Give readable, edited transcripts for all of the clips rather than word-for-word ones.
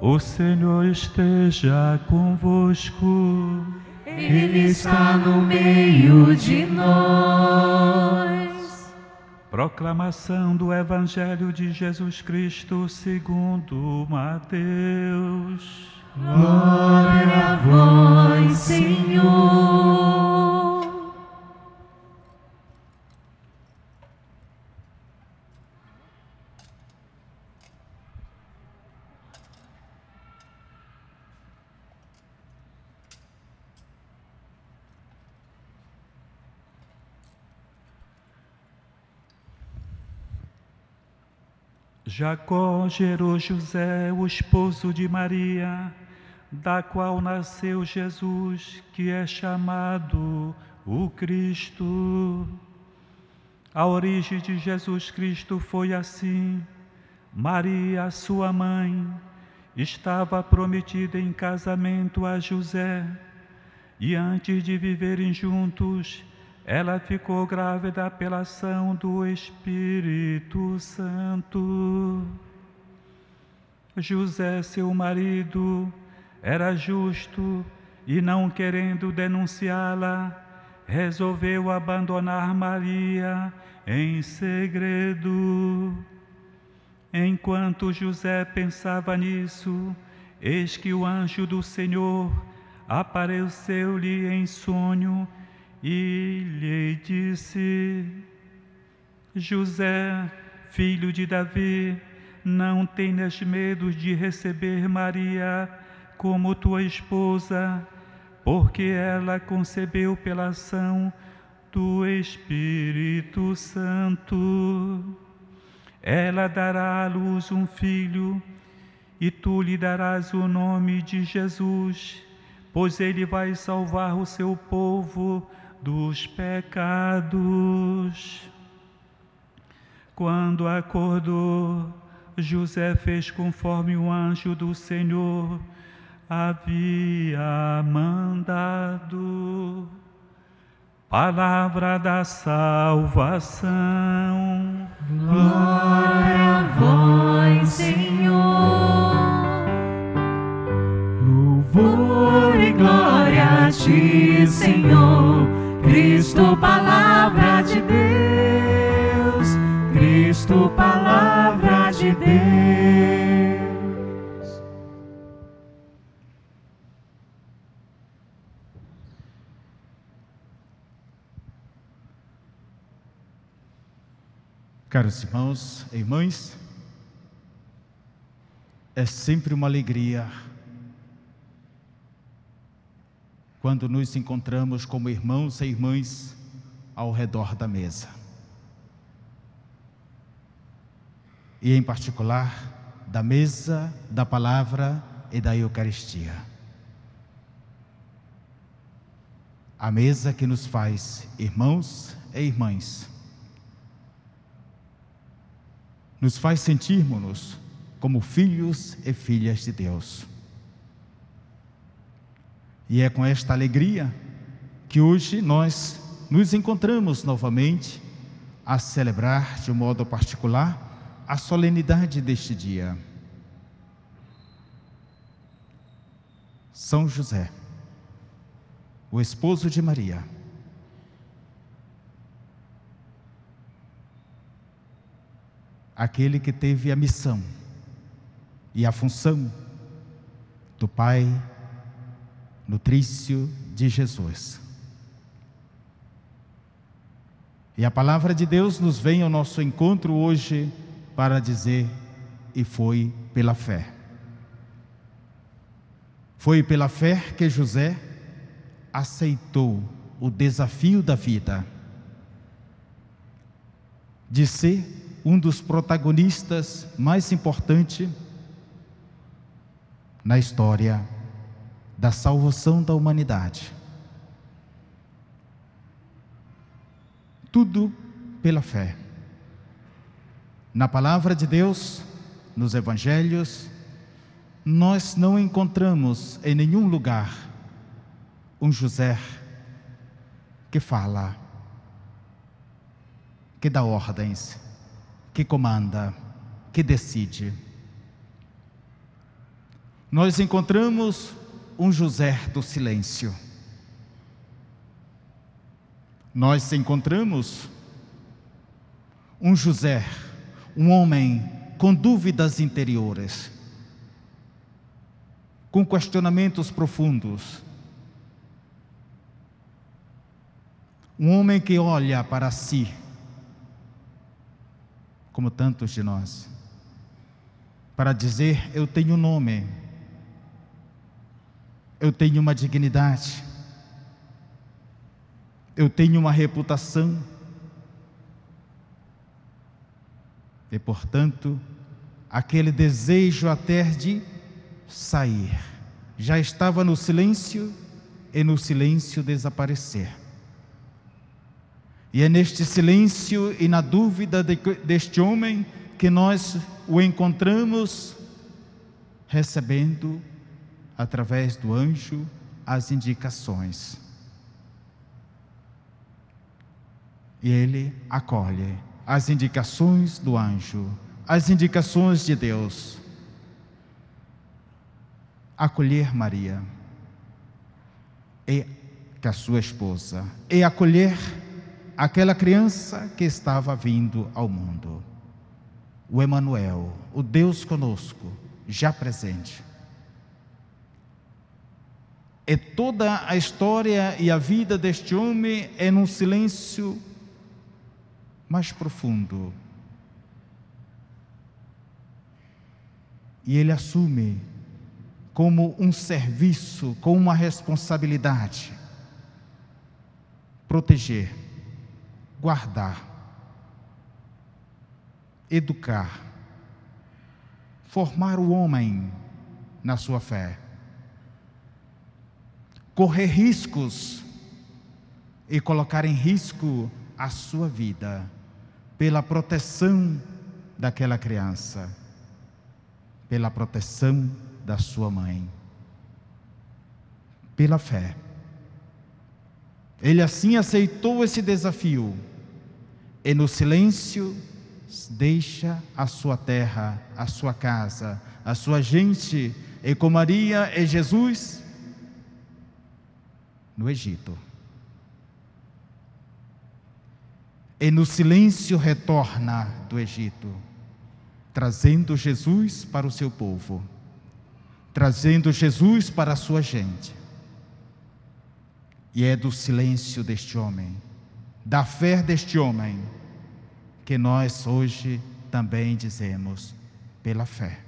O Senhor esteja convosco. Ele está no meio de nós. Proclamação do Evangelho de Jesus Cristo segundo Mateus. Glória a vós, Senhor. Jacó gerou José, o esposo de Maria, da qual nasceu Jesus, que é chamado o Cristo. A origem de Jesus Cristo foi assim: Maria, sua mãe, estava prometida em casamento a José, e antes de viverem juntos, ela ficou grávida pela ação do Espírito Santo. José, seu marido, era justo e, não querendo denunciá-la, resolveu abandonar Maria em segredo. Enquanto José pensava nisso, eis que o anjo do Senhor apareceu-lhe em sonho e lhe disse: José, filho de Davi, não tenhas medo de receber Maria como tua esposa, porque ela concebeu pela ação do Espírito Santo. Ela dará à luz um filho, e tu lhe darás o nome de Jesus, pois ele vai salvar o seu povo dos pecados. Quando acordou, José fez conforme o anjo do Senhor havia mandado. Palavra da salvação. Glória a vós, Senhor. Louvor e glória a ti, Senhor. Cristo, palavra de Deus. Cristo, palavra de Deus. Caros irmãos e irmãs, é sempre uma alegria quando nos encontramos como irmãos e irmãs ao redor da mesa. E em particular, da mesa, da palavra e da Eucaristia. A mesa que nos faz irmãos e irmãs. Nos faz sentirmos-nos como filhos e filhas de Deus. E é com esta alegria que hoje nós nos encontramos novamente a celebrar de modo particular a solenidade deste dia. São José, o esposo de Maria, aquele que teve a missão e a função do Pai nutrício de Jesus. E a palavra de Deus nos vem ao nosso encontro hoje para dizer: e foi pela fé. Foi pela fé que José aceitou o desafio da vida de ser um dos protagonistas mais importantes na história da salvação da humanidade. Tudo pela fé. Na palavra de Deus, nos evangelhos, nós não encontramos em nenhum lugar um José que fala, que dá ordens, que comanda, que decide. nós encontramos um José do silêncio. Nós encontramos um José, um homem com dúvidas interiores, com questionamentos profundos. Um homem que olha para si, como tantos de nós, para dizer: eu tenho um nome, eu tenho uma dignidade, eu tenho uma reputação, e portanto, aquele desejo até de sair, já estava no silêncio, e no silêncio desaparecer. E é neste silêncio e na dúvida deste homem que nós o encontramos recebendo, através do anjo, as indicações. E ele acolhe as indicações do anjo, as indicações de Deus. Acolher Maria, e que a sua esposa, e acolher aquela criança que estava vindo ao mundo. O Emanuel, o Deus conosco, já presente. E toda a história e a vida deste homem é num silêncio mais profundo. E ele assume como um serviço, como uma responsabilidade, proteger, guardar, educar, formar o homem na sua fé, correr riscos e colocar em risco a sua vida pela proteção daquela criança, pela proteção da sua mãe, pela fé. Ele assim aceitou esse desafio e no silêncio deixa a sua terra, a sua casa, a sua gente, e com Maria e Jesus no Egito. E no silêncio retorna do Egito, trazendo Jesus para o seu povo, trazendo Jesus para a sua gente. E é do silêncio deste homem, da fé deste homem, que nós hoje também dizemos: pela fé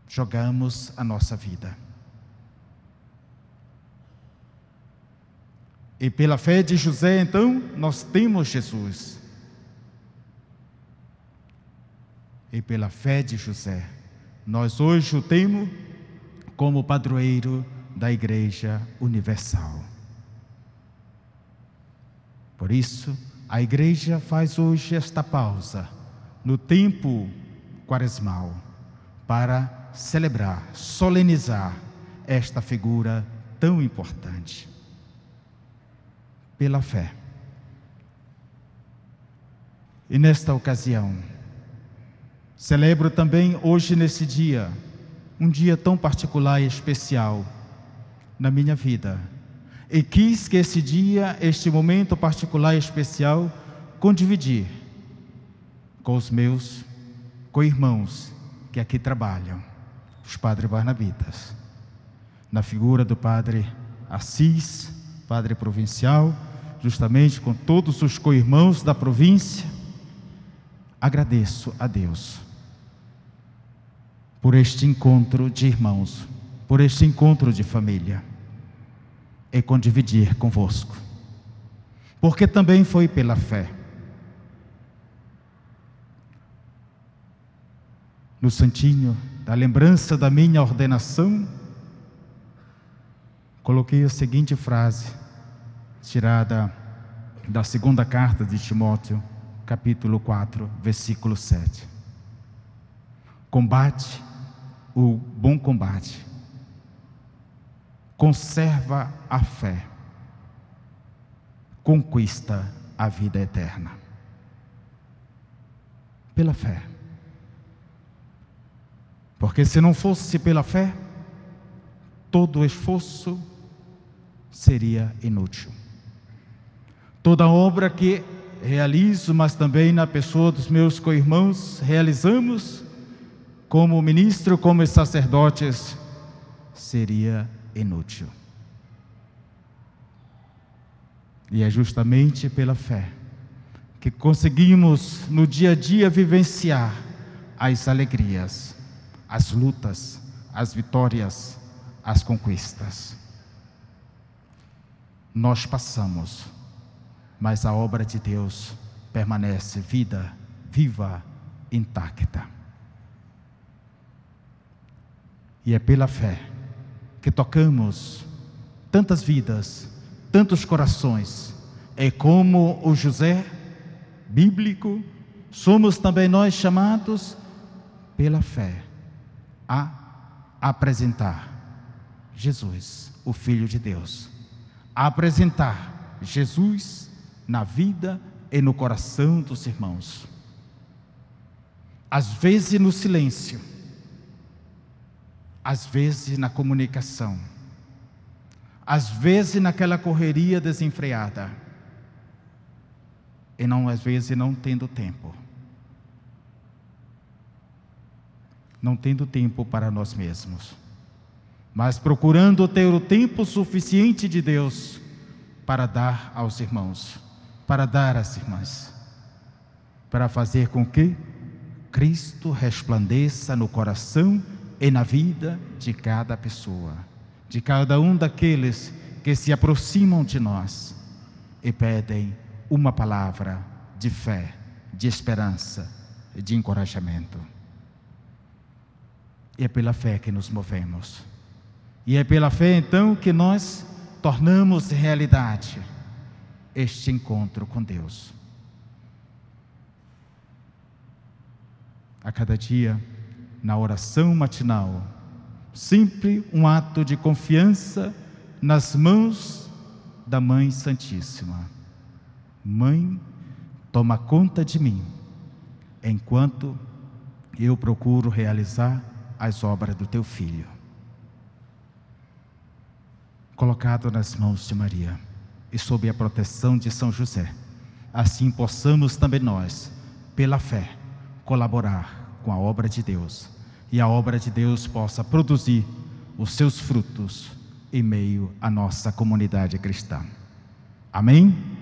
jogamos a nossa vida. E pela fé de José, então, nós temos Jesus. E pela fé de José, nós hoje o temos como padroeiro da Igreja Universal. Por isso, a Igreja faz hoje esta pausa, no tempo quaresmal, para celebrar, solenizar esta figura tão importante. Pela fé. E nesta ocasião, celebro também hoje nesse dia, um dia tão particular e especial na minha vida. E quis que esse dia, este momento particular e especial, condividir com os meus co-irmãos que aqui trabalham, os padres barnabitas, na figura do padre Assis, padre provincial, justamente com todos os co-irmãos da província. Agradeço a Deus por este encontro de irmãos, por este encontro de família, e com dividir convosco, porque também foi pela fé. No santinho da lembrança da minha ordenação, coloquei a seguinte frase, tirada da segunda carta de Timóteo, capítulo 4, versículo 7. Combate o bom combate, conserva a fé, conquista a vida eterna. Pela fé. Porque se não fosse pela fé, todo o esforço seria inútil. Toda obra que realizo, mas também na pessoa dos meus co-irmãos, realizamos como ministro, como sacerdotes, seria inútil. E é justamente pela fé que conseguimos no dia a dia vivenciar as alegrias, as lutas, as vitórias, as conquistas. Nós passamos, mas a obra de Deus permanece viva, intacta. E é pela fé que tocamos tantas vidas, tantos corações. É como o José bíblico, somos também nós chamados pela fé a apresentar Jesus, o Filho de Deus, a apresentar Jesus na vida e no coração dos irmãos. Às vezes no silêncio, às vezes na comunicação, às vezes naquela correria desenfreada, e às vezes não tendo tempo. Não tendo tempo para nós mesmos, mas procurando ter o tempo suficiente de Deus para dar aos irmãos, para dar às irmãs, para fazer com que Cristo resplandeça no coração e na vida de cada pessoa, de cada um daqueles que se aproximam de nós e pedem uma palavra de fé, de esperança, de encorajamento. E é pela fé que nos movemos. E é pela fé então que nós tornamos realidade este encontro com Deus. A cada dia, na oração matinal, sempre um ato de confiança nas mãos da Mãe Santíssima. Mãe, toma conta de mim, enquanto eu procuro realizar as obras do teu Filho. Colocado nas mãos de Maria e sob a proteção de São José, assim possamos também nós, pela fé, colaborar com a obra de Deus, e a obra de Deus possa produzir os seus frutos em meio à nossa comunidade cristã. Amém?